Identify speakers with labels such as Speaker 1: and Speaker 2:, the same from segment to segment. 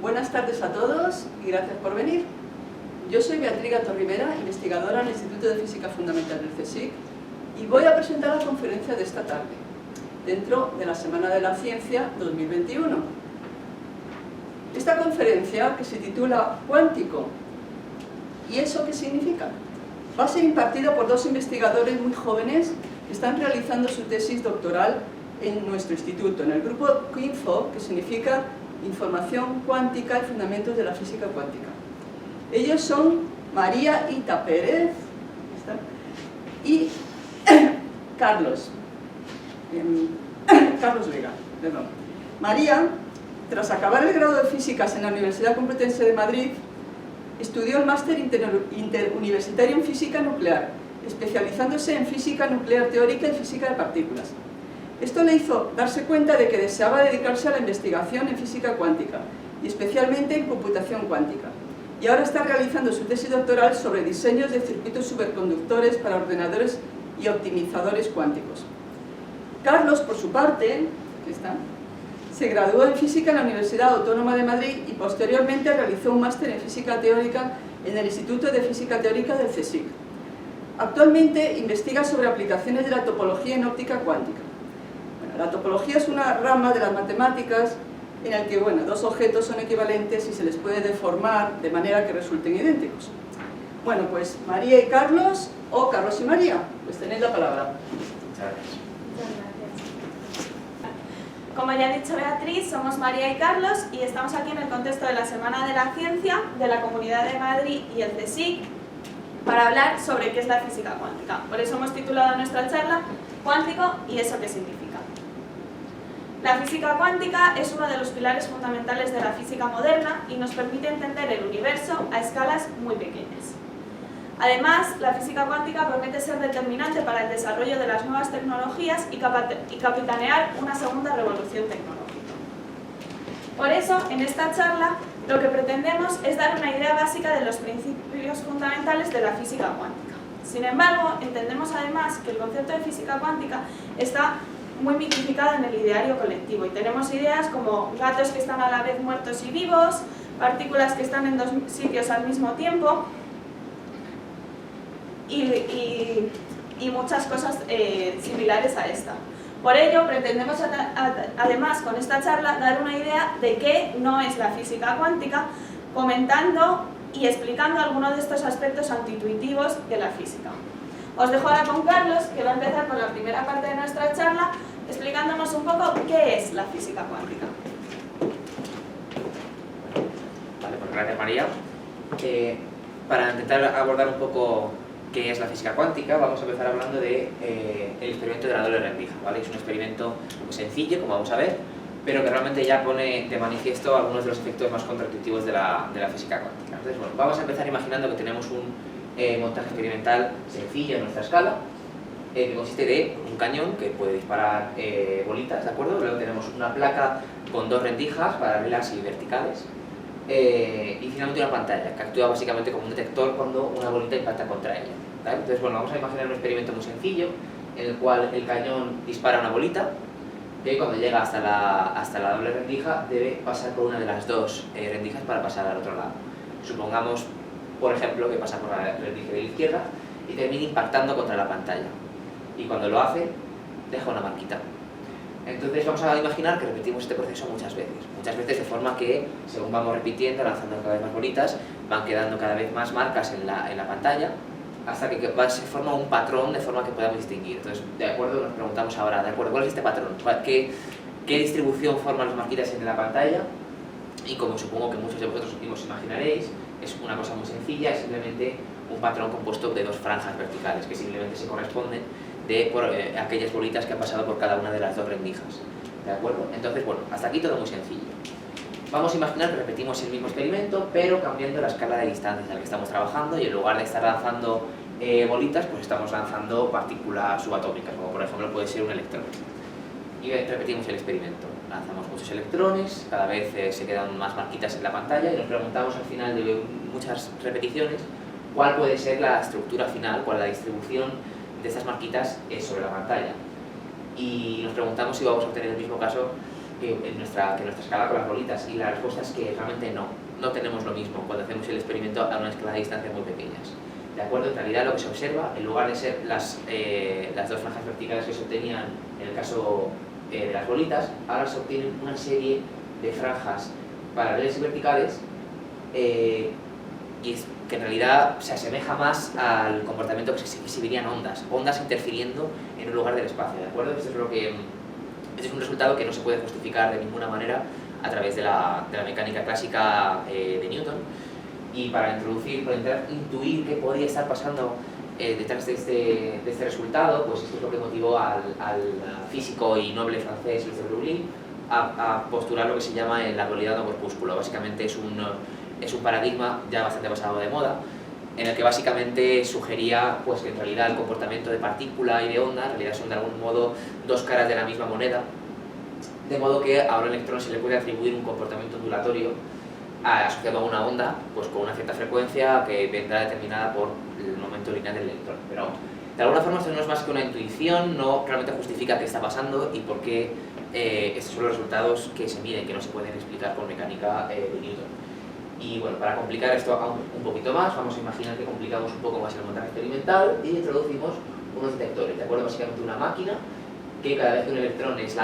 Speaker 1: Buenas tardes a todos y gracias por venir. Yo soy Beatriz Gato Rivera, investigadora en el Instituto de Física Fundamental del CSIC, y voy a presentar la conferencia de esta tarde, dentro de la Semana de la Ciencia 2021. Esta conferencia, que se titula Cuántico, ¿y eso qué significa?, va a ser impartida por dos investigadores muy jóvenes que están realizando su tesis doctoral en nuestro instituto, en el grupo QINFO, que significa Información Cuántica y Fundamentos de la Física Cuántica. Ellos son María Ita Pérez y Carlos Vega. Perdón. María, tras acabar el grado de Físicas en la Universidad Complutense de Madrid, estudió el máster interuniversitario en Física Nuclear, especializándose en Física Nuclear Teórica y Física de Partículas. Esto le hizo darse cuenta de que deseaba dedicarse a la investigación en física cuántica, y especialmente en computación cuántica. Y ahora está realizando su tesis doctoral sobre diseños de circuitos superconductores para ordenadores y optimizadores cuánticos. Carlos, por su parte, aquí está, se graduó en Física en la Universidad Autónoma de Madrid y posteriormente realizó un máster en Física Teórica en el Instituto de Física Teórica del CSIC. Actualmente investiga sobre aplicaciones de la topología en óptica cuántica. La topología es una rama de las matemáticas en la que dos objetos son equivalentes y se les puede deformar de manera que resulten idénticos. Bueno, pues María y Carlos, o Carlos y María, pues tenéis la palabra.
Speaker 2: Muchas gracias.
Speaker 3: Como ya ha dicho Beatriz, somos María y Carlos y estamos aquí en el contexto de la Semana de la Ciencia de la Comunidad de Madrid y el CSIC para hablar sobre qué es la física cuántica. Por eso hemos titulado nuestra charla Cuántico y eso qué significa. La física cuántica es uno de los pilares fundamentales de la física moderna y nos permite entender el universo a escalas muy pequeñas. Además, la física cuántica promete ser determinante para el desarrollo de las nuevas tecnologías y capitanear una segunda revolución tecnológica. Por eso, en esta charla, lo que pretendemos es dar una idea básica de los principios fundamentales de la física cuántica. Sin embargo, entendemos además que el concepto de física cuántica está muy mitificado en el ideario colectivo y tenemos ideas como gatos que están a la vez muertos y vivos, partículas que están en dos sitios al mismo tiempo y muchas cosas similares a esta. Por ello, pretendemos además con esta charla dar una idea de qué no es la física cuántica, comentando y explicando algunos de estos aspectos antiintuitivos de la física. Os dejo ahora con Carlos, que va a empezar con la primera parte de nuestra charla, explicándonos un poco qué es la física cuántica.
Speaker 2: Vale, pues gracias María. Para intentar abordar un poco qué es la física cuántica, vamos a empezar hablando de el experimento de la doble rendija, ¿vale? Es un experimento muy sencillo, como vamos a ver, pero que realmente ya pone de manifiesto algunos de los efectos más contraintuitivos de la física cuántica. Entonces, bueno, vamos a empezar imaginando que tenemos un montaje experimental sencillo en nuestra escala, que consiste de un cañón que puede disparar bolitas, ¿de acuerdo? Luego tenemos una placa con dos rendijas paralelas y verticales, y finalmente una pantalla que actúa básicamente como un detector cuando una bolita impacta contra ella, ¿vale? Entonces, bueno, vamos a imaginar un experimento muy sencillo en el cual el cañón dispara una bolita que cuando llega hasta la doble rendija debe pasar por una de las dos rendijas para pasar al otro lado. Supongamos, por ejemplo, que pasa por la rendija de la izquierda y termina impactando contra la pantalla. Y cuando lo hace, deja una marquita. Entonces vamos a imaginar que repetimos este proceso muchas veces de forma que, según vamos repitiendo, lanzando cada vez más bolitas, van quedando cada vez más marcas en la pantalla, hasta que se forma un patrón de forma que podamos distinguir. Entonces, de acuerdo, nos preguntamos ahora, ¿de acuerdo? ¿Cuál es este patrón? ¿Qué distribución forman las marquitas en la pantalla? Y como supongo que muchos de vosotros os imaginaréis, es una cosa muy sencilla, es simplemente un patrón compuesto de dos franjas verticales que simplemente se corresponden por aquellas bolitas que han pasado por cada una de las dos rendijas, ¿de acuerdo? Entonces, bueno, hasta aquí todo muy sencillo. Vamos a imaginar que repetimos el mismo experimento, pero cambiando la escala de distancias en la que estamos trabajando, y en lugar de estar lanzando bolitas, pues estamos lanzando partículas subatómicas, como por ejemplo puede ser un electrón. Y repetimos el experimento. Lanzamos muchos electrones, cada vez se quedan más marquitas en la pantalla y nos preguntamos al final de muchas repeticiones cuál puede ser la estructura final, cuál es la distribución de estas marquitas sobre la pantalla. Y nos preguntamos si vamos a obtener el mismo caso que nuestra escala con las bolitas, y la respuesta es que realmente no tenemos lo mismo cuando hacemos el experimento a una escala de distancias muy pequeñas. ¿De acuerdo? En realidad lo que se observa, en lugar de ser las dos franjas verticales que se obtenían en el caso de las bolitas, ahora se obtienen una serie de franjas paralelas y verticales y que en realidad se asemeja más al comportamiento que se exhibirían ondas interfiriendo en un lugar del espacio, ¿de acuerdo? Este es un resultado que no se puede justificar de ninguna manera a través de la mecánica clásica de Newton, y para intentar intuir qué podría estar pasando detrás de este resultado, pues esto es lo que motivó al físico y noble francés Louis de Broglie a postular lo que se llama la dualidad no corpúsculo. Básicamente es un paradigma ya bastante pasado de moda, en el que básicamente sugería pues, que en realidad el comportamiento de partícula y de onda en realidad son de algún modo dos caras de la misma moneda, de modo que a un electrón se le puede atribuir un comportamiento ondulatorio asociado a una onda pues, con una cierta frecuencia que vendrá determinada por el momento lineal del electrón. Pero de alguna forma esto no es más que una intuición, no realmente justifica qué está pasando y por qué estos son los resultados que se miden, que no se pueden explicar con mecánica de Newton. Y bueno, para complicar esto aún un poquito más, vamos a imaginar que complicamos un poco más el montaje experimental y introducimos unos detectores, ¿de acuerdo? Básicamente una máquina que cada vez que un electrón es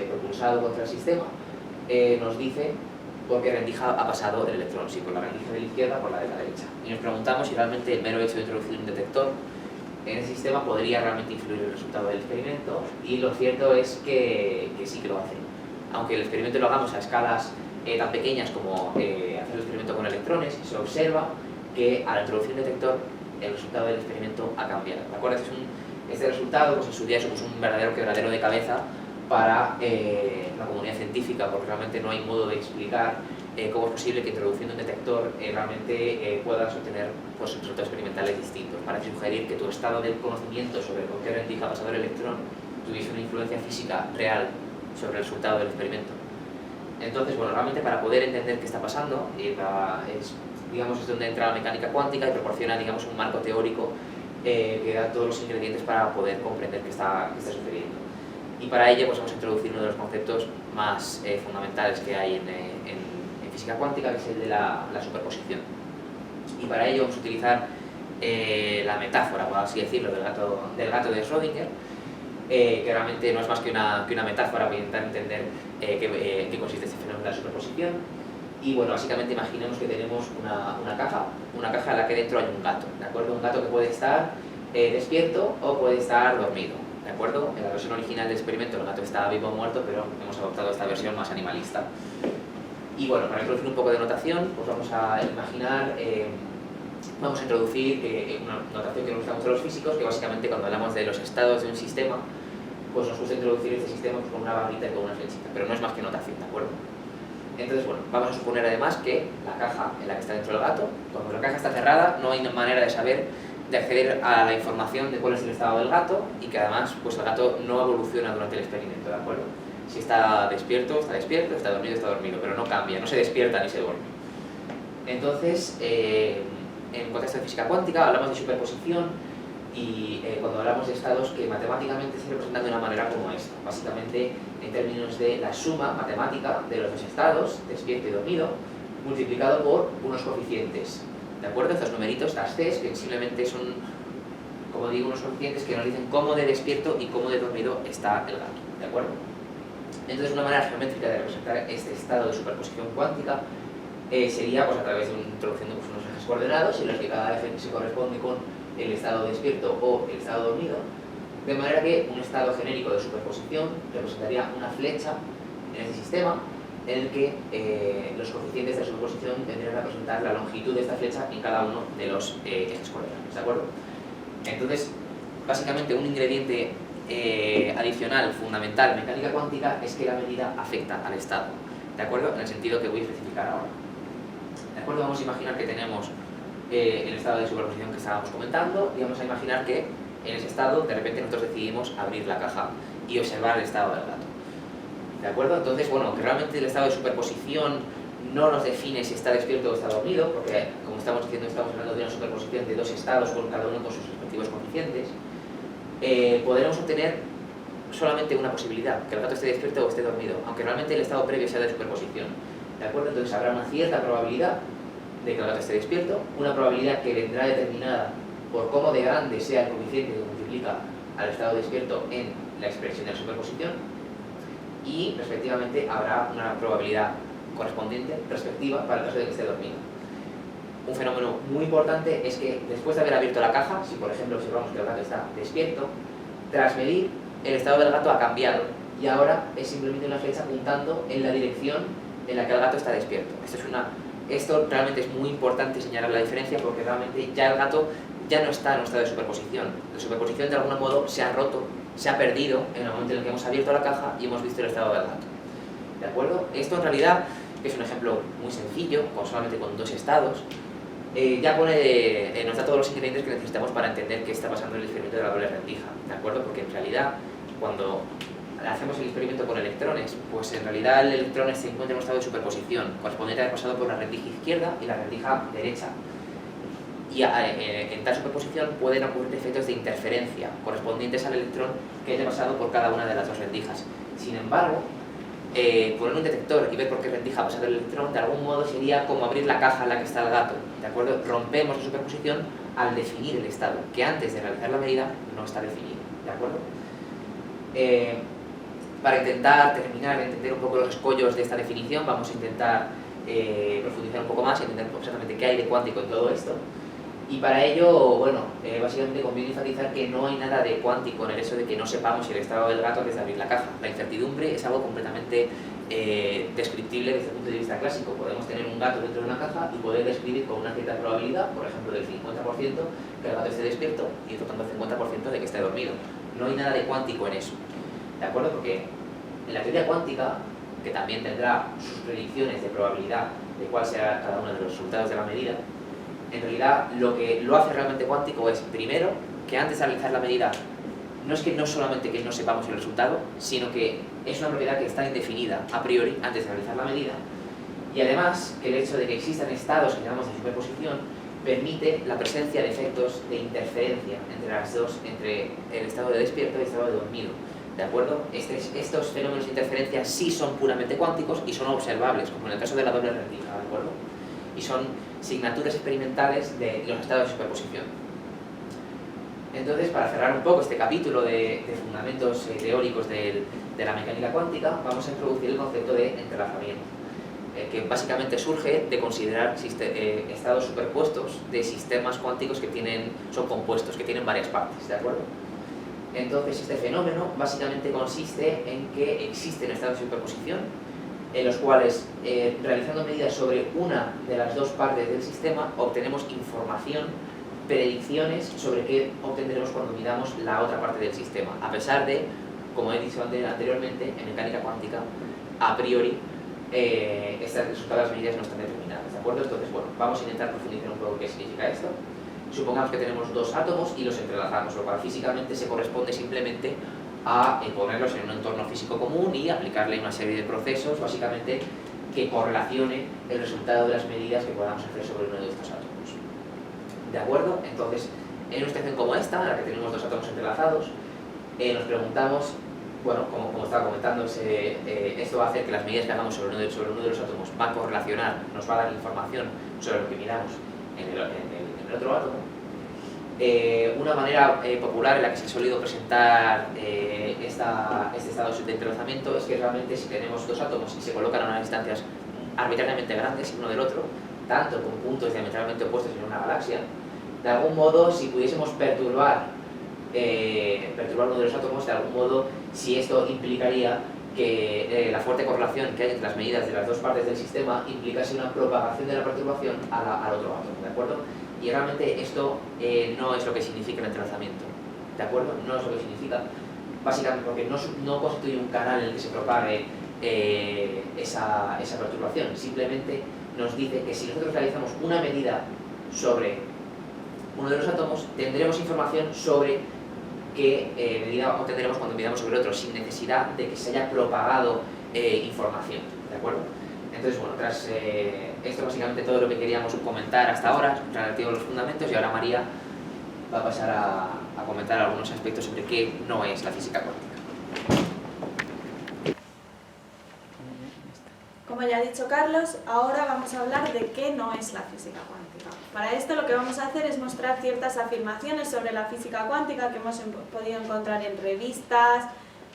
Speaker 2: propulsado contra el sistema, nos dice por qué rendija ha pasado el electrón, si por la rendija de la izquierda o por la de la derecha. Y nos preguntamos si realmente el mero hecho de introducir un detector en ese sistema podría realmente influir en el resultado del experimento, y lo cierto es que sí que lo hace. Aunque el experimento lo hagamos a escalas tan pequeñas como hacer el experimento con electrones, se observa que al introducir un detector el resultado del experimento ha cambiado. ¿De acuerdo? Este resultado pues en su día supuso un verdadero quebradero de cabeza para la comunidad científica, porque realmente no hay modo de explicar cómo es posible que introduciendo un detector realmente puedas obtener pues, resultados experimentales distintos. Parece sugerir que tu estado de conocimiento sobre con qué rendija ha pasado el electrón tuviese una influencia física real sobre el resultado del experimento. Entonces, bueno, realmente para poder entender qué está pasando, es donde entra la mecánica cuántica y proporciona, digamos, un marco teórico que da todos los ingredientes para poder comprender qué está sucediendo. Y para ello pues, vamos a introducir uno de los conceptos más fundamentales que hay en física cuántica, que es el de la superposición. Y para ello vamos a utilizar la metáfora, por así decirlo, del gato de Schrödinger, que realmente no es más que una metáfora para intentar entender qué consiste este fenómeno de la superposición. Y bueno, básicamente imaginemos que tenemos una caja en la que dentro hay un gato, ¿de acuerdo? Un gato que puede estar despierto o puede estar dormido, ¿de acuerdo? En la versión original del experimento el gato está vivo o muerto, pero hemos adoptado esta versión más animalista. Y bueno, para introducir un poco de notación, pues vamos a imaginar, vamos a introducir una notación que nos gusta mucho a los físicos, que básicamente cuando hablamos de los estados de un sistema, pues nos gusta introducir este sistema pues, con una barrita y con una flechita, pero no es más que notación, ¿de acuerdo? Entonces, bueno, vamos a suponer además que la caja en la que está dentro el gato, cuando la caja está cerrada, no hay manera de acceder a la información de cuál es el estado del gato, y que además pues, el gato no evoluciona durante el experimento, ¿de acuerdo? Si está despierto, está dormido, pero no cambia, no se despierta ni se duerme. Entonces, en contexto de física cuántica hablamos de superposición, y cuando hablamos de estados que matemáticamente se representan de una manera como esta, básicamente en términos de la suma matemática de los dos estados, despierto y dormido, multiplicado por unos coeficientes, ¿de acuerdo? Estos numeritos, estas Cs, que simplemente son, como digo, unos coeficientes que nos dicen cómo de despierto y cómo de dormido está el gato, ¿de acuerdo? Entonces, una manera geométrica de representar este estado de superposición cuántica sería pues, a través de introduciendo pues, unos ejes coordenados en los que cada eje se corresponde con el estado despierto o el estado dormido, de manera que un estado genérico de superposición representaría una flecha en ese sistema en el que los coeficientes de la superposición tendrían a representar la longitud de esta flecha en cada uno de los ejes coordenados, ¿de acuerdo? Entonces, básicamente un ingrediente adicional, fundamental en mecánica cuántica es que la medida afecta al estado, ¿de acuerdo? En el sentido que voy a especificar ahora. ¿De acuerdo? Vamos a imaginar que tenemos el estado de superposición que estábamos comentando, y vamos a imaginar que en ese estado de repente nosotros decidimos abrir la caja y observar el estado del gato, ¿de acuerdo? Entonces, bueno, que realmente el estado de superposición no nos define si está despierto o está dormido, porque como estamos diciendo estamos hablando de una superposición de dos estados con cada uno con sus respectivos coeficientes. Podremos obtener solamente una posibilidad, que el gato esté despierto o esté dormido, aunque realmente el estado previo sea de superposición. ¿De acuerdo? Entonces habrá una cierta probabilidad de que el gato esté despierto, una probabilidad que vendrá determinada por cómo de grande sea el coeficiente que multiplica al estado despierto en la expresión de la superposición, y respectivamente habrá una probabilidad correspondiente, respectiva, para el caso de que esté dormido. Un fenómeno muy importante es que después de haber abierto la caja, si por ejemplo observamos que el gato está despierto, tras medir, el estado del gato ha cambiado y ahora es simplemente una flecha apuntando en la dirección en la que el gato está despierto. Esto realmente es muy importante señalar la diferencia, porque realmente ya el gato ya no está en un estado de superposición. La superposición de algún modo se ha roto, se ha perdido en el momento en el que hemos abierto la caja y hemos visto el estado del gato. ¿De acuerdo? Esto en realidad es un ejemplo muy sencillo, solamente con dos estados. Ya nos da todos los ingredientes que necesitamos para entender qué está pasando en el experimento de la doble rendija, ¿de acuerdo? Porque en realidad, cuando hacemos el experimento con electrones, pues en realidad el electrón se encuentra en un estado de superposición, correspondiente a haber pasado por la rendija izquierda y la rendija derecha. Y en tal superposición pueden ocurrir efectos de interferencia, correspondientes al electrón que haya pasado por cada una de las dos rendijas. Sin embargo, poner un detector y ver por qué rendija ha pasado el electrón, de algún modo sería como abrir la caja en la que está el gato, ¿de acuerdo? Rompemos la superposición al definir el estado, que antes de realizar la medida no está definido, ¿de acuerdo? Para intentar terminar de entender un poco los escollos de esta definición, vamos a intentar profundizar un poco más y entender exactamente qué hay de cuántico en todo esto. Y para ello, bueno, básicamente conviene enfatizar que no hay nada de cuántico en el hecho de que no sepamos el estado del gato antes de abrir la caja. La incertidumbre es algo completamente descriptible desde el punto de vista clásico. Podemos tener un gato dentro de una caja y poder describir con una cierta probabilidad, por ejemplo del 50%, que el gato esté despierto y por tanto el 50% de que esté dormido. No hay nada de cuántico en eso, ¿de acuerdo? Porque en la teoría cuántica, que también tendrá sus predicciones de probabilidad de cuál será cada uno de los resultados de la medida, en realidad lo que lo hace realmente cuántico es, primero, que antes de realizar la medida no es que no solamente que no sepamos el resultado, sino que es una propiedad que está indefinida a priori antes de realizar la medida, y además que el hecho de que existan estados que llamamos de superposición permite la presencia de efectos de interferencia entre las dos, entre el estado de despierto y el estado de dormido, ¿de acuerdo? Estos fenómenos de interferencia sí son puramente cuánticos y son observables, como en el caso de la doble rendija, ¿de acuerdo? Y son signaturas experimentales de los estados de superposición. Entonces, para cerrar un poco este capítulo de fundamentos teóricos de la mecánica cuántica, vamos a introducir el concepto de entrelazamiento, que básicamente surge de considerar estados superpuestos de sistemas cuánticos que son compuestos, que tienen varias partes, ¿de acuerdo? Entonces, este fenómeno básicamente consiste en que existen estados de superposición en los cuales, realizando medidas sobre una de las dos partes del sistema, obtenemos información, predicciones sobre qué obtendremos cuando midamos la otra parte del sistema, a pesar de, como he dicho anteriormente, en mecánica cuántica, a priori, estos resultados de las medidas no están determinadas, ¿de acuerdo? Entonces, bueno, vamos a intentar profundizar un poco qué significa esto. Supongamos que tenemos dos átomos y los entrelazamos, lo cual físicamente se corresponde simplemente a ponerlos en un entorno físico común y aplicarle una serie de procesos, básicamente, que correlacione el resultado de las medidas que podamos hacer sobre uno de estos átomos. ¿De acuerdo? Entonces, en una situación como esta, en la que tenemos dos átomos entrelazados, nos preguntamos, bueno, como estaba comentando, esto va a hacer que las medidas que hagamos sobre uno de los átomos va a correlacionar, nos va a dar información sobre lo que miramos en el otro átomo. Una manera popular en la que se ha solido presentar este estado de entrelazamiento es que realmente si tenemos dos átomos y se colocan a unas distancias arbitrariamente grandes uno del otro, tanto con puntos diametralmente opuestos en una galaxia, de algún modo, si pudiésemos perturbar uno de los átomos, de algún modo, si esto implicaría que la fuerte correlación que hay entre las medidas de las dos partes del sistema implicase una propagación de la perturbación al otro átomo, ¿de acuerdo? Y realmente esto no es lo que significa el entrelazamiento, ¿de acuerdo? No es lo que significa, básicamente porque no constituye un canal en el que se propague esa perturbación, simplemente nos dice que si nosotros realizamos una medida sobre uno de los átomos, tendremos información sobre qué medida obtendremos cuando midamos sobre otro, sin necesidad de que se haya propagado información, ¿de acuerdo? Entonces, bueno, tras esto básicamente todo lo que queríamos comentar hasta ahora relativo a los fundamentos, y ahora María va a pasar a comentar algunos aspectos sobre qué no es la física cuántica.
Speaker 3: ya ha dicho Carlos, ahora vamos a hablar de qué no es la física cuántica. Para esto lo que vamos a hacer es mostrar ciertas afirmaciones sobre la física cuántica que hemos podido encontrar en revistas,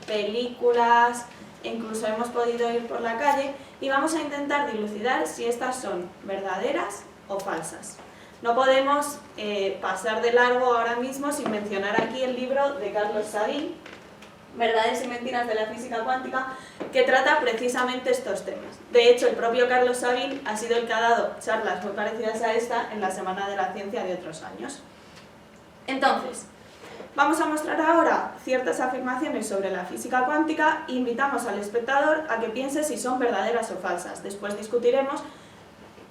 Speaker 3: películas, incluso hemos podido ir por la calle, y vamos a intentar dilucidar si estas son verdaderas o falsas. No podemos pasar de largo ahora mismo sin mencionar aquí el libro de Carlos Sabin, Verdades y mentiras de la física cuántica, que trata precisamente estos temas. De hecho, el propio Carlos Sabin ha sido el que ha dado charlas muy parecidas a esta en la Semana de la Ciencia de otros años. Entonces, vamos a mostrar ahora ciertas afirmaciones sobre la física cuántica e invitamos al espectador a que piense si son verdaderas o falsas. Después discutiremos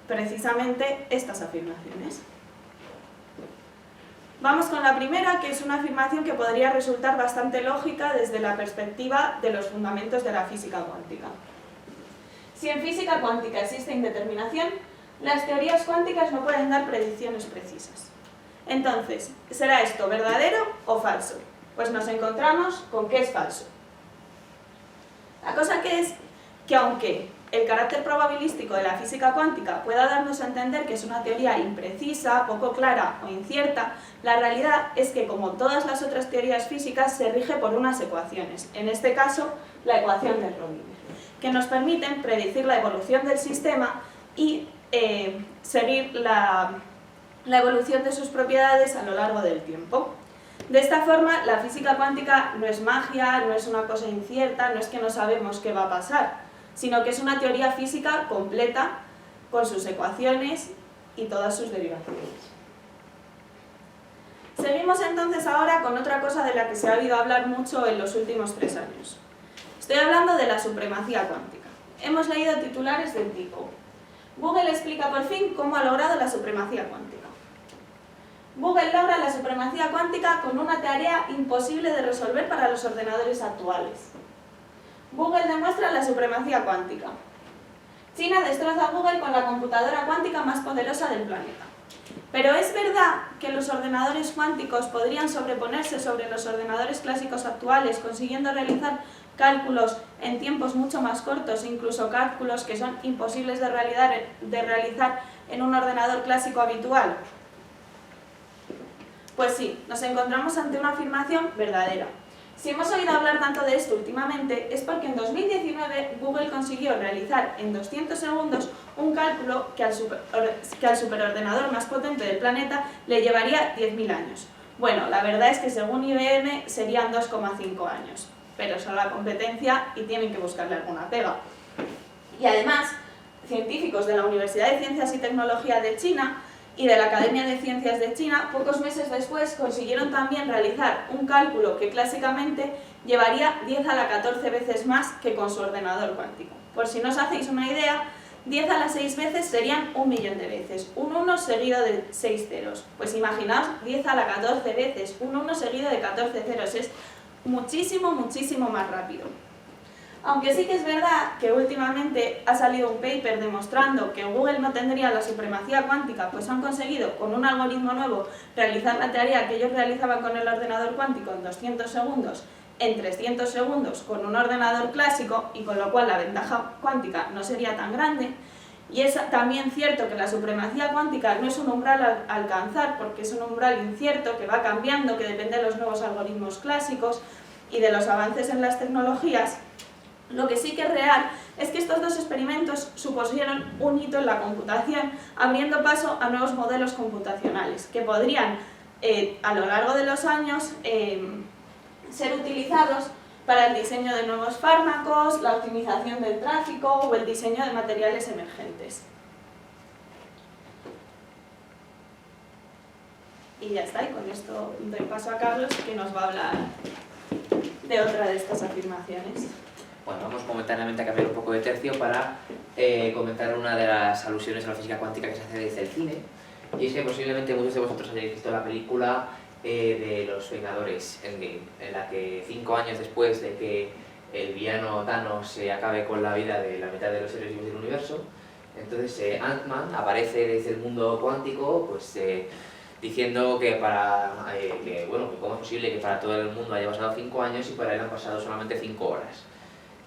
Speaker 3: precisamente estas afirmaciones. Vamos con la primera, que es una afirmación que podría resultar bastante lógica desde la perspectiva de los fundamentos de la física cuántica. Si en física cuántica existe indeterminación, las teorías cuánticas no pueden dar predicciones precisas. Entonces, ¿será esto verdadero o falso? Pues nos encontramos con que es falso. La cosa que es que aunque el carácter probabilístico de la física cuántica pueda darnos a entender que es una teoría imprecisa, poco clara o incierta, la realidad es que, como todas las otras teorías físicas, se rige por unas ecuaciones, en este caso la ecuación de Rödingen, que nos permiten predecir la evolución del sistema y seguir la evolución de sus propiedades a lo largo del tiempo. De esta forma, la física cuántica no es magia, no es una cosa incierta, no es que no sabemos qué va a pasar, sino que es una teoría física completa con sus ecuaciones y todas sus derivaciones. Seguimos entonces ahora con otra cosa de la que se ha oído hablar mucho en los últimos 3 años. Estoy hablando de la supremacía cuántica. Hemos leído titulares del tipo: Google explica por fin cómo ha logrado la supremacía cuántica. Google logra la supremacía cuántica con una tarea imposible de resolver para los ordenadores actuales. Google demuestra la supremacía cuántica. China destroza a Google con la computadora cuántica más poderosa del planeta. Pero ¿es verdad que los ordenadores cuánticos podrían sobreponerse sobre los ordenadores clásicos actuales, consiguiendo realizar cálculos en tiempos mucho más cortos, incluso cálculos que son imposibles de realizar en un ordenador clásico habitual? Pues sí, nos encontramos ante una afirmación verdadera. Si hemos oído hablar tanto de esto últimamente, es porque en 2019 Google consiguió realizar en 200 segundos un cálculo que al superordenador más potente del planeta le llevaría 10.000 años. Bueno, la verdad es que según IBM serían 2,5 años, pero son la competencia y tienen que buscarle alguna pega. Y además, científicos de la Universidad de Ciencias y Tecnología de China y de la Academia de Ciencias de China, pocos meses después consiguieron también realizar un cálculo que clásicamente llevaría 10 a la 14 veces más que con su ordenador cuántico. Por si no os hacéis una idea, 10 a la 6 veces serían 1.000.000 de veces, un 1 seguido de 6 ceros. Pues imaginaos 10 a la 14 veces, un 1 seguido de 14 ceros, es muchísimo, muchísimo más rápido. Aunque sí que es verdad que últimamente ha salido un paper demostrando que Google no tendría la supremacía cuántica, pues han conseguido con un algoritmo nuevo realizar la tarea que ellos realizaban con el ordenador cuántico en 200 segundos en 300 segundos con un ordenador clásico, y con lo cual la ventaja cuántica no sería tan grande. Y es también cierto que la supremacía cuántica no es un umbral a alcanzar, porque es un umbral incierto que va cambiando, que depende de los nuevos algoritmos clásicos y de los avances en las tecnologías. Lo que sí que es real es que estos dos experimentos supusieron un hito en la computación, abriendo paso a nuevos modelos computacionales que podrían, a lo largo de los años, ser utilizados para el diseño de nuevos fármacos, la optimización del tráfico o el diseño de materiales emergentes. Y ya está, y con esto doy paso a Carlos, que nos va a hablar de otra de estas afirmaciones.
Speaker 2: Bueno, vamos momentáneamente a cambiar un poco de tercio para comentar una de las alusiones a la física cuántica que se hace desde el cine. Y es que posiblemente muchos de vosotros hayáis visto la película de Los Vengadores Endgame, en la que 5 años después de que el villano Thanos se acabe con la vida de la mitad de los seres vivos del universo, entonces Ant-Man aparece desde el mundo cuántico, pues diciendo que bueno, que cómo es posible que para todo el mundo haya pasado 5 años y para él han pasado solamente 5 horas.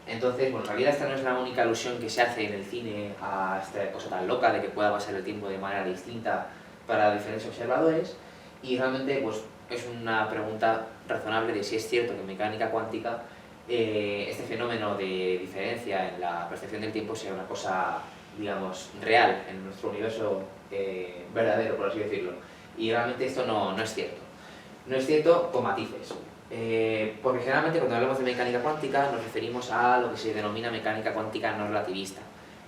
Speaker 2: Entonces, bueno, en realidad esta no es la única alusión que se hace en el cine a esta cosa tan loca de que pueda pasar el tiempo de manera distinta para diferentes observadores, y realmente pues, es una pregunta razonable de si es cierto que en mecánica cuántica este fenómeno de diferencia en la percepción del tiempo sea una cosa, digamos, real en nuestro universo verdadero, por así decirlo. Y realmente esto no es cierto. No es cierto con matices. Porque generalmente cuando hablamos de mecánica cuántica nos referimos a lo que se denomina mecánica cuántica no relativista.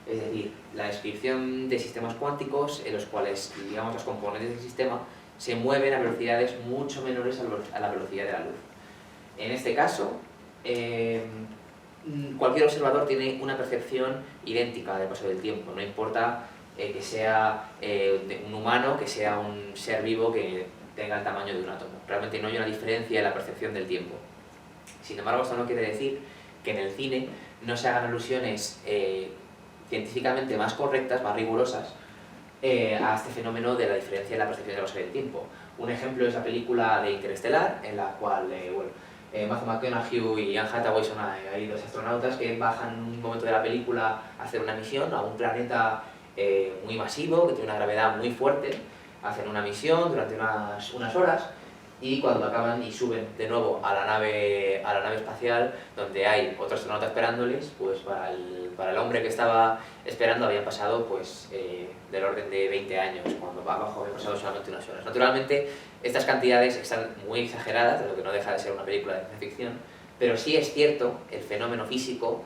Speaker 2: Es decir, la descripción de sistemas cuánticos en los cuales, digamos, los componentes del sistema se mueven a velocidades mucho menores a la velocidad de la luz. En este caso, cualquier observador tiene una percepción idéntica del paso del tiempo, no importa que sea un humano, que sea un ser vivo que tenga el tamaño de un átomo. Realmente no hay una diferencia en la percepción del tiempo. Sin embargo, esto no quiere decir que en el cine no se hagan alusiones científicamente más correctas, más rigurosas, a este fenómeno de la diferencia en la percepción del paso del tiempo. Un ejemplo es la película de Interestelar, en la cual Matthew McConaughey y Anne Hathaway son hay dos astronautas que bajan en un momento de la película a hacer una misión a un planeta muy masivo, que tiene una gravedad muy fuerte. Hacen una misión durante unas horas, y cuando acaban y suben de nuevo a la nave espacial, donde hay otro astronauta esperándoles, pues para el hombre que estaba esperando habían pasado pues, del orden de 20 años, cuando abajo habían pasado solamente unas horas. Naturalmente, estas cantidades están muy exageradas, lo que no deja de ser una película de ciencia ficción, pero sí es cierto el fenómeno físico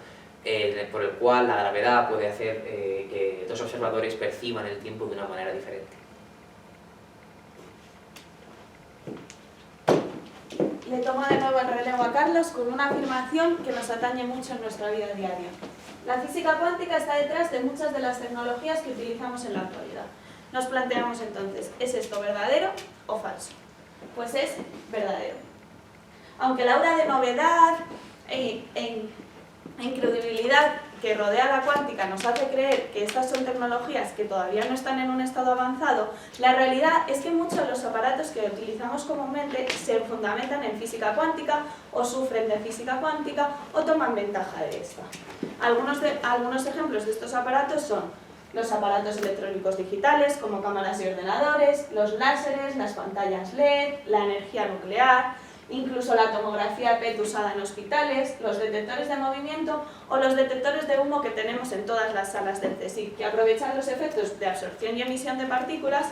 Speaker 2: por el cual la gravedad puede hacer que dos observadores perciban el tiempo de una manera diferente.
Speaker 3: Le tomo de nuevo el relevo a Carlos con una afirmación que nos atañe mucho en nuestra vida diaria. La física cuántica está detrás de muchas de las tecnologías que utilizamos en la actualidad. Nos planteamos entonces, ¿es esto verdadero o falso? Pues es verdadero. Aunque la aura de novedad e incredibilidad que rodea la cuántica nos hace creer que estas son tecnologías que todavía no están en un estado avanzado, la realidad es que muchos de los aparatos que utilizamos comúnmente se fundamentan en física cuántica o sufren de física cuántica o toman ventaja de esta. Algunos ejemplos de estos aparatos son los aparatos electrónicos digitales como cámaras y ordenadores, los láseres, las pantallas LED, la energía nuclear, incluso la tomografía PET usada en hospitales, los detectores de movimiento o los detectores de humo que tenemos en todas las salas del CSIC, que aprovechan los efectos de absorción y emisión de partículas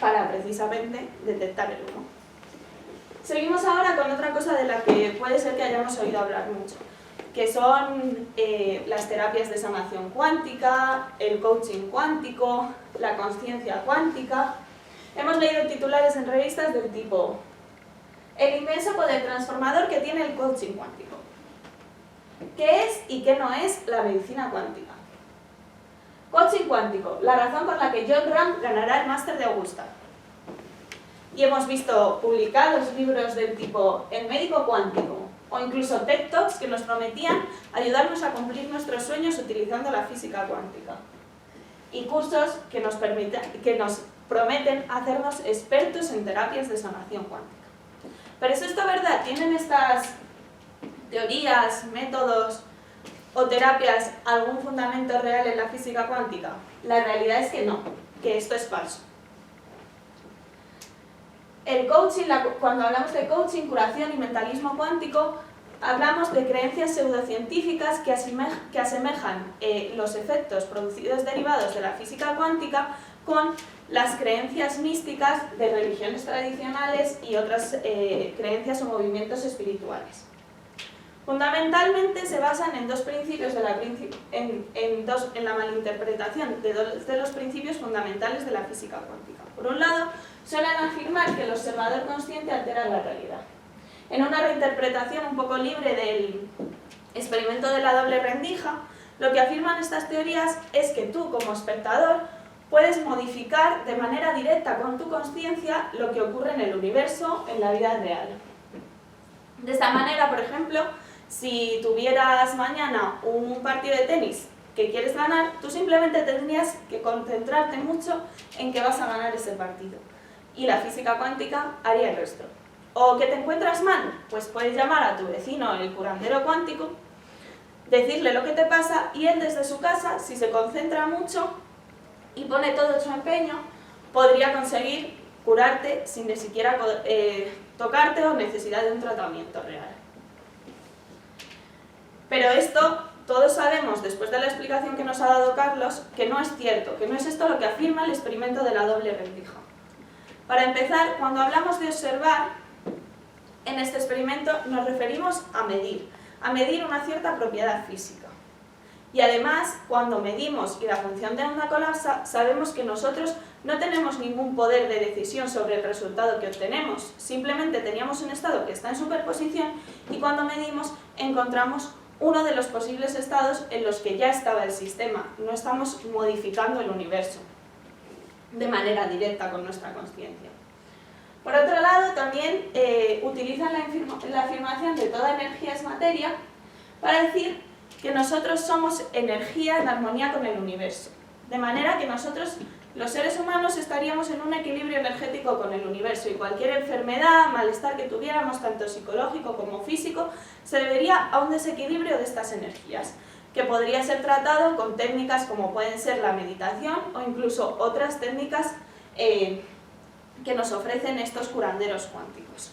Speaker 3: para precisamente detectar el humo. Seguimos ahora con otra cosa de la que puede ser que hayamos oído hablar mucho, que son las terapias de sanación cuántica, el coaching cuántico, la consciencia cuántica. Hemos leído titulares en revistas del tipo el inmenso poder transformador que tiene el coaching cuántico. ¿Qué es y qué no es la medicina cuántica? Coaching cuántico, la razón por la que John Ram ganará el máster de Augusta. Y hemos visto publicados libros del tipo El médico cuántico o incluso TED Talks que nos prometían ayudarnos a cumplir nuestros sueños utilizando la física cuántica. Y cursos que nos prometen hacernos expertos en terapias de sanación cuántica. Pero ¿es esto verdad? ¿Tienen estas teorías, métodos o terapias algún fundamento real en la física cuántica? La realidad es que no, que esto es falso. El coaching, cuando hablamos de coaching, curación y mentalismo cuántico, hablamos de creencias pseudocientíficas que asemejan los efectos producidos derivados de la física cuántica con las creencias místicas de religiones tradicionales y otras creencias o movimientos espirituales. Fundamentalmente se basan en dos principios en la malinterpretación de los principios fundamentales de la física cuántica. Por un lado, suelen afirmar que el observador consciente altera la realidad. En una reinterpretación un poco libre del experimento de la doble rendija, lo que afirman estas teorías es que tú, como espectador, puedes modificar de manera directa con tu consciencia lo que ocurre en el universo, en la vida real. De esta manera, por ejemplo, si tuvieras mañana un partido de tenis que quieres ganar, tú simplemente tendrías que concentrarte mucho en que vas a ganar ese partido. Y la física cuántica haría el resto. ¿O que te encuentras mal? Pues puedes llamar a tu vecino, el curandero cuántico, decirle lo que te pasa y él desde su casa, si se concentra mucho y pone todo su empeño, podría conseguir curarte sin ni siquiera tocarte o necesidad de un tratamiento real. Pero esto, todos sabemos, después de la explicación que nos ha dado Carlos, que no es cierto, que no es esto lo que afirma el experimento de la doble rendija. Para empezar, cuando hablamos de observar, en este experimento nos referimos a medir una cierta propiedad física. Y además, cuando medimos y la función de onda colapsa, sabemos que nosotros no tenemos ningún poder de decisión sobre el resultado que obtenemos. Simplemente teníamos un estado que está en superposición y cuando medimos encontramos uno de los posibles estados en los que ya estaba el sistema. No estamos modificando el universo de manera directa con nuestra consciencia. Por otro lado, también utilizan la afirmación de toda energía es materia para decir que nosotros somos energía en armonía con el universo. De manera que nosotros, los seres humanos, estaríamos en un equilibrio energético con el universo y cualquier enfermedad, malestar que tuviéramos, tanto psicológico como físico, se debería a un desequilibrio de estas energías, que podría ser tratado con técnicas como pueden ser la meditación o incluso otras técnicas que nos ofrecen estos curanderos cuánticos.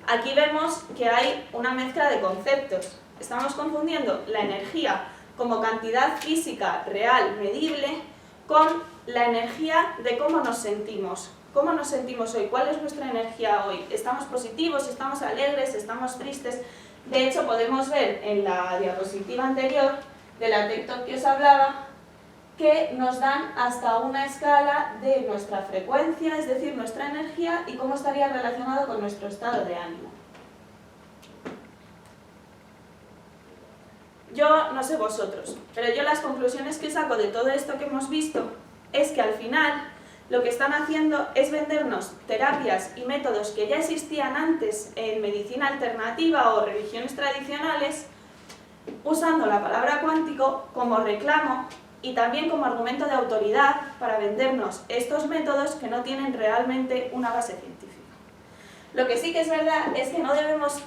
Speaker 3: Aquí vemos que hay una mezcla de conceptos. Estamos confundiendo la energía como cantidad física real, medible, con la energía de cómo nos sentimos. ¿Cómo nos sentimos hoy? ¿Cuál es nuestra energía hoy? ¿Estamos positivos? ¿Estamos alegres? ¿Estamos tristes? De hecho, podemos ver en la diapositiva anterior de la TikTok que os hablaba que nos dan hasta una escala de nuestra frecuencia, es decir, nuestra energía y cómo estaría relacionado con nuestro estado de ánimo. Yo no sé vosotros, pero yo las conclusiones que saco de todo esto que hemos visto es que al final lo que están haciendo es vendernos terapias y métodos que ya existían antes en medicina alternativa o religiones tradicionales, usando la palabra cuántico como reclamo y también como argumento de autoridad para vendernos estos métodos que no tienen realmente una base científica. Lo que sí que es verdad es que no debemos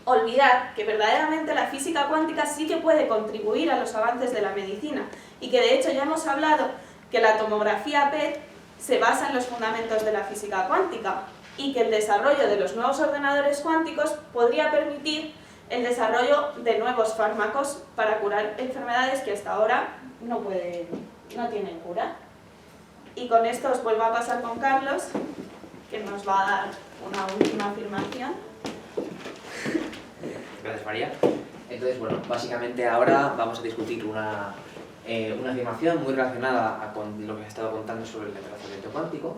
Speaker 3: olvidar que verdaderamente la física cuántica sí que puede contribuir a los avances de la medicina y que de hecho ya hemos hablado que la tomografía PET se basa en los fundamentos de la física cuántica y que el desarrollo de los nuevos ordenadores cuánticos podría permitir el desarrollo de nuevos fármacos para curar enfermedades que hasta ahora no tienen cura. Y con esto os vuelvo a pasar con Carlos, que nos va a dar una última afirmación.
Speaker 2: Gracias, María. Entonces, bueno, básicamente ahora vamos a discutir una afirmación muy relacionada con lo que he estado contando sobre el entrelazamiento cuántico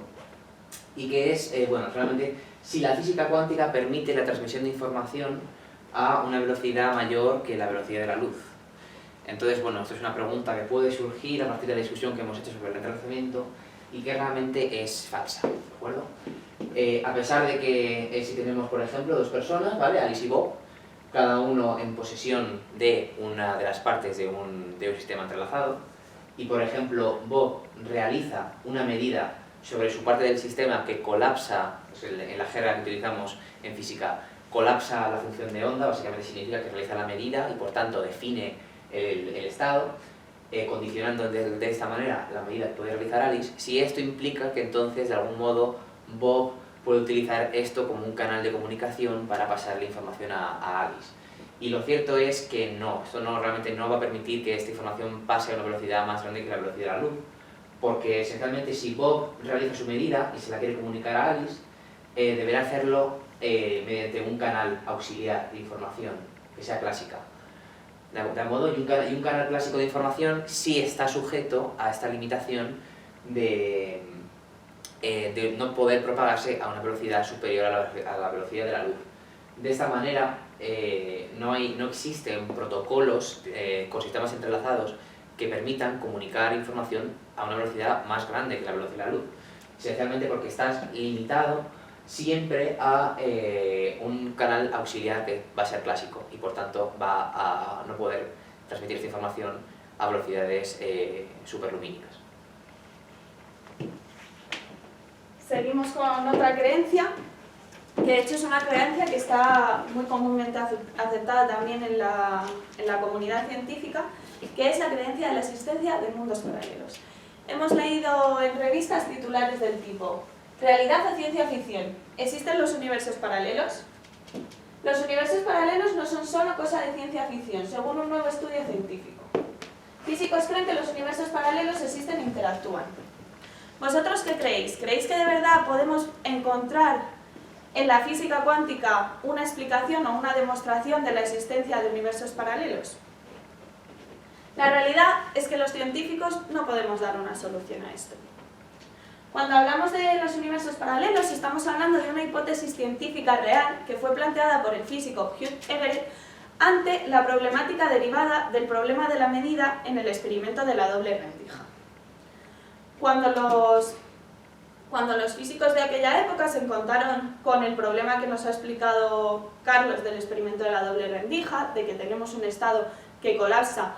Speaker 2: y que es, bueno, realmente, si la física cuántica permite la transmisión de información a una velocidad mayor que la velocidad de la luz. Entonces, bueno, esto es una pregunta que puede surgir a partir de la discusión que hemos hecho sobre el entrelazamiento y que realmente es falsa, ¿de acuerdo? A pesar de que si tenemos, por ejemplo, dos personas, ¿vale? Alice y Bob, cada uno en posesión de una de las partes de un sistema entrelazado, y por ejemplo Bob realiza una medida sobre su parte del sistema que colapsa, pues en la jerga que utilizamos en física, colapsa la función de onda, básicamente significa que realiza la medida y por tanto define el estado, condicionando de esta manera la medida que puede realizar Alice. Si esto implica que entonces de algún modo Bob puede utilizar esto como un canal de comunicación para pasarle información a Alice. Y lo cierto es que no, esto realmente no va a permitir que esta información pase a una velocidad más grande que la velocidad de la luz, porque esencialmente si Bob realiza su medida y se la quiere comunicar a Alice, deberá hacerlo mediante un canal auxiliar de información que sea clásica. De modo, y un canal clásico de información sí está sujeto a esta limitación de no poder propagarse a una velocidad superior a la velocidad de la luz. De esta manera, no existen protocolos con sistemas entrelazados que permitan comunicar información a una velocidad más grande que la velocidad de la luz, esencialmente porque estás limitado siempre a un canal auxiliar que va a ser clásico y por tanto va a no poder transmitir esta información a velocidades superlumínicas.
Speaker 3: Seguimos con otra creencia, que de hecho es una creencia que está muy comúnmente aceptada también en la comunidad científica, que es la creencia de la existencia de mundos paralelos. Hemos leído en revistas titulares del tipo: ¿realidad o ciencia ficción? ¿Existen los universos paralelos? Los universos paralelos no son solo cosa de ciencia ficción, según un nuevo estudio científico. Físicos creen que los universos paralelos existen e interactúan. ¿Vosotros qué creéis? ¿Creéis que de verdad podemos encontrar en la física cuántica una explicación o una demostración de la existencia de universos paralelos? La realidad es que los científicos no podemos dar una solución a esto. Cuando hablamos de los universos paralelos, estamos hablando de una hipótesis científica real que fue planteada por el físico Hugh Everett ante la problemática derivada del problema de la medida en el experimento de la doble rendija. Cuando los físicos de aquella época se encontraron con el problema que nos ha explicado Carlos del experimento de la doble rendija, de que tenemos un estado que colapsa,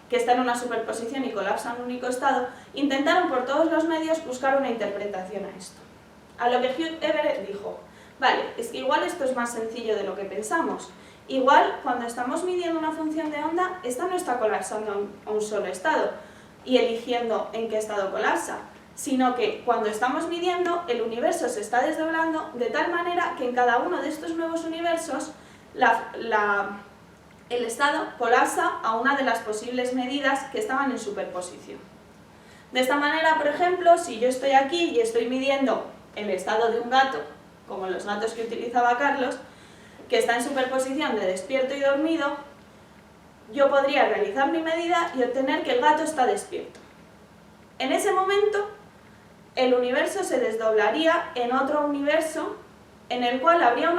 Speaker 3: que está en una superposición y colapsa en un único estado, intentaron por todos los medios buscar una interpretación a esto. A lo que Hugh Everett dijo: vale, es que igual esto es más sencillo de lo que pensamos. Igual, cuando estamos midiendo una función de onda, esta no está colapsando a un solo estado y eligiendo en qué estado colapsa, sino que cuando estamos midiendo, el universo se está desdoblando de tal manera que en cada uno de estos nuevos universos el estado colapsa a una de las posibles medidas que estaban en superposición. De esta manera, por ejemplo, si yo estoy aquí y estoy midiendo el estado de un gato, como los gatos que utilizaba Carlos, que está en superposición de despierto y dormido, yo podría realizar mi medida y obtener que el gato está despierto. En ese momento, el universo se desdoblaría en otro universo en el cual habría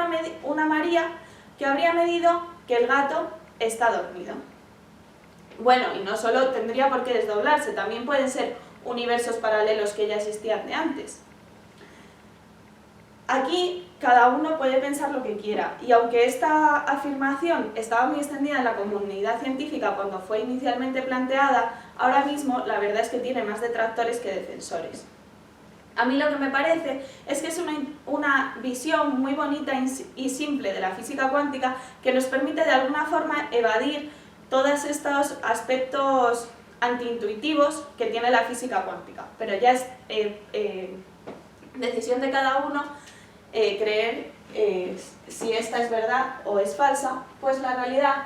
Speaker 3: una María que habría medido que el gato está dormido. Bueno, y no solo tendría por qué desdoblarse, también pueden ser universos paralelos que ya existían de antes. Aquí cada uno puede pensar lo que quiera, y aunque esta afirmación estaba muy extendida en la comunidad científica cuando fue inicialmente planteada, ahora mismo la verdad es que tiene más detractores que defensores. A mí lo que me parece es que es una visión muy bonita y simple de la física cuántica que nos permite de alguna forma evadir todos estos aspectos antiintuitivos que tiene la física cuántica. Pero ya es decisión de cada uno creer si esta es verdad o es falsa, pues la realidad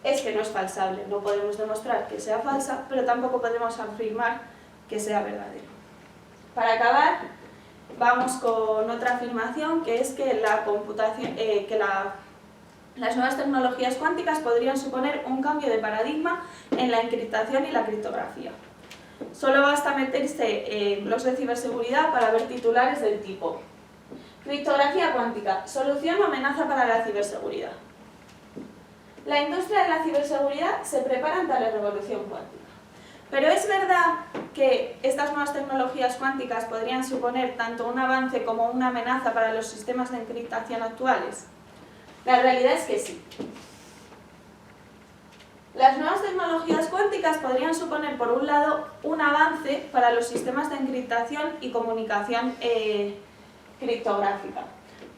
Speaker 3: es que no es falsable. No podemos demostrar que sea falsa, pero tampoco podemos afirmar que sea verdadero. Para acabar, vamos con otra afirmación, que es que las nuevas tecnologías cuánticas podrían suponer un cambio de paradigma en la encriptación y la criptografía. Solo basta meterse en blogs de ciberseguridad para ver titulares del tipo: criptografía cuántica, solución o amenaza para la ciberseguridad. La industria de la ciberseguridad se prepara ante la revolución cuántica. Pero ¿es verdad que estas nuevas tecnologías cuánticas podrían suponer tanto un avance como una amenaza para los sistemas de encriptación actuales? La realidad es que sí. Las nuevas tecnologías cuánticas podrían suponer, por un lado, un avance para los sistemas de encriptación y comunicación criptográfica,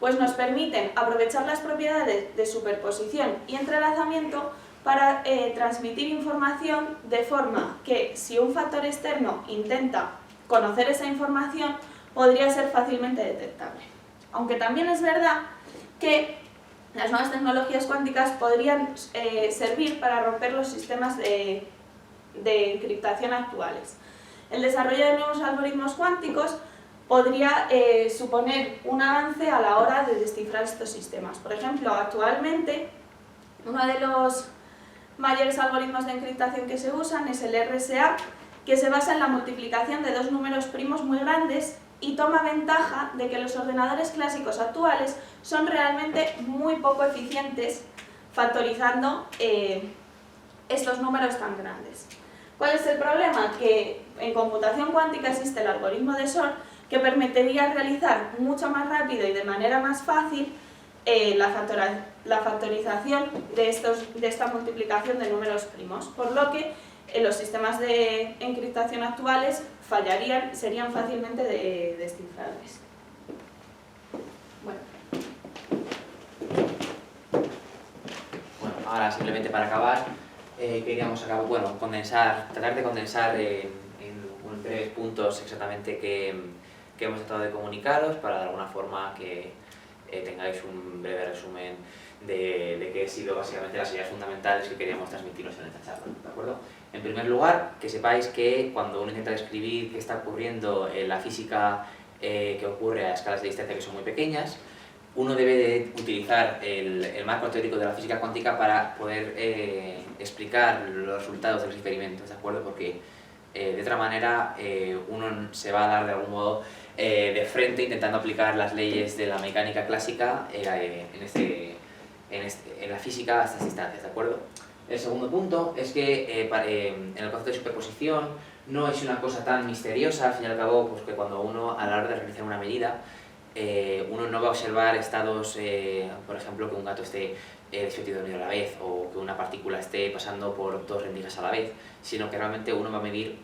Speaker 3: pues nos permiten aprovechar las propiedades de superposición y entrelazamiento para transmitir información de forma que, si un factor externo intenta conocer esa información, podría ser fácilmente detectable. Aunque también es verdad que las nuevas tecnologías cuánticas podrían servir para romper los sistemas de encriptación actuales. El desarrollo de nuevos algoritmos cuánticos podría suponer un avance a la hora de descifrar estos sistemas. Por ejemplo, actualmente uno de los mayores algoritmos de encriptación que se usan es el RSA, que se basa en la multiplicación de dos números primos muy grandes y toma ventaja de que los ordenadores clásicos actuales son realmente muy poco eficientes factorizando estos números tan grandes. ¿Cuál es el problema? Que en computación cuántica existe el algoritmo de Shor, que permitiría realizar mucho más rápido y de manera más fácil la factorización de esta multiplicación de números primos, por lo que los sistemas de encriptación actuales serían fácilmente descifrables. Bueno,
Speaker 2: ahora simplemente para acabar, queríamos tratar de condensar en unos breves puntos exactamente que hemos tratado de comunicaros para de alguna forma que tengáis un breve resumen de qué han sido básicamente las ideas fundamentales que queríamos transmitiros en esta charla, ¿de acuerdo? En primer lugar, que sepáis que cuando uno intenta describir qué está ocurriendo en la física que ocurre a escalas de distancia que son muy pequeñas, uno debe de utilizar el marco teórico de la física cuántica para poder explicar los resultados de los experimentos, ¿de acuerdo? Porque de otra manera uno se va a dar de algún modo de frente intentando aplicar las leyes de la mecánica clásica en la física a estas distancias, ¿de acuerdo? El segundo punto es que en el concepto de superposición no es una cosa tan misteriosa, al fin y al cabo, pues que cuando uno a la hora de realizar una medida uno no va a observar estados, por ejemplo, que un gato esté despierto y dormido a la vez o que una partícula esté pasando por dos rendijas a la vez, sino que realmente uno va a medir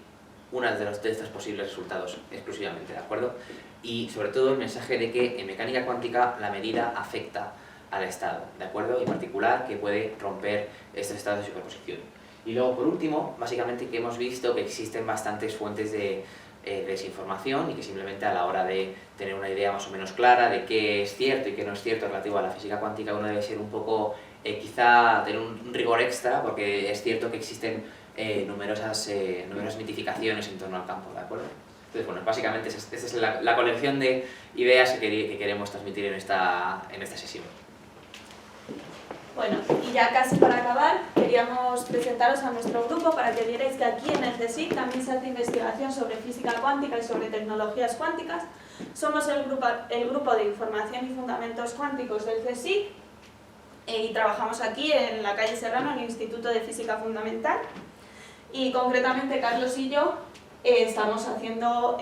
Speaker 2: una de estos posibles resultados exclusivamente, ¿de acuerdo? Y sobre todo el mensaje de que en mecánica cuántica la medida afecta al estado, ¿de acuerdo? Y en particular que puede romper estos estados de superposición. Y luego, por último, básicamente que hemos visto que existen bastantes fuentes de desinformación y que simplemente a la hora de tener una idea más o menos clara de qué es cierto y qué no es cierto relativo a la física cuántica, uno debe ser un poco, quizá tener un rigor extra, porque es cierto que existen numerosas mitificaciones en torno al campo, ¿de acuerdo? Entonces, bueno, básicamente esta es la colección de ideas que queremos transmitir en esta sesión.
Speaker 3: Bueno, y ya casi para acabar, queríamos presentaros a nuestro grupo para que vierais que aquí en el CSIC también se hace investigación sobre física cuántica y sobre tecnologías cuánticas. Somos el grupo de información y fundamentos cuánticos del CSIC y trabajamos aquí en la calle Serrano, en el Instituto de Física Fundamental. Y concretamente Carlos y yo estamos haciendo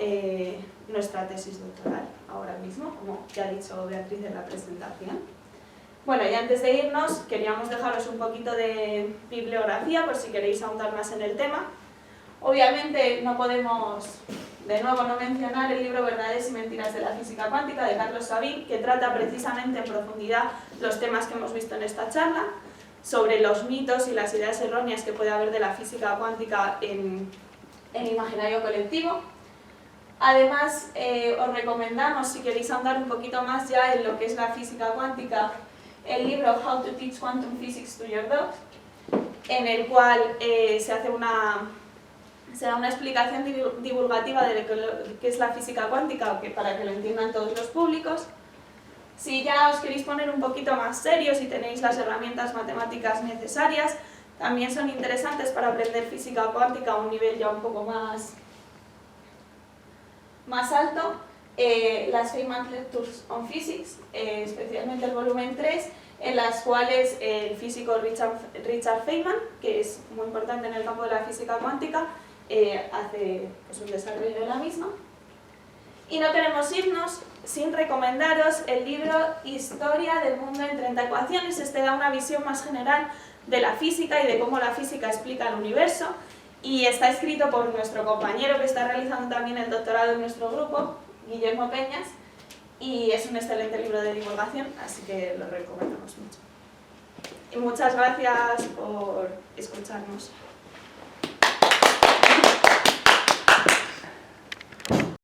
Speaker 3: nuestra tesis doctoral ahora mismo, como ya ha dicho Beatriz en la presentación. Bueno, y antes de irnos, queríamos dejaros un poquito de bibliografía por si queréis ahondar más en el tema. Obviamente no podemos, de nuevo, no mencionar el libro Verdades y Mentiras de la Física Cuántica de Carlos Sabin, que trata precisamente en profundidad los temas que hemos visto en esta charla, sobre los mitos y las ideas erróneas que puede haber de la física cuántica en el imaginario colectivo. Además, os recomendamos, si queréis ahondar un poquito más ya en lo que es la física cuántica, el libro How to Teach Quantum Physics to Your Dogs, en el cual se da una explicación divulgativa de lo que es la física cuántica, para que lo entiendan todos los públicos. Si ya os queréis poner un poquito más serios y tenéis las herramientas matemáticas necesarias, también son interesantes para aprender física cuántica a un nivel ya un poco más alto. Las Feynman Lectures on Physics, especialmente el volumen 3, en las cuales el físico Richard Feynman, que es muy importante en el campo de la física cuántica, hace pues, un desarrollo de la misma. Y no queremos irnos sin recomendaros el libro Historia del mundo en 30 ecuaciones. Este da una visión más general de la física y de cómo la física explica el universo, y está escrito por nuestro compañero que está realizando también el doctorado en nuestro grupo, Guillermo Peñas, y es un excelente libro de divulgación, así que lo recomendamos mucho. Y muchas gracias por escucharnos.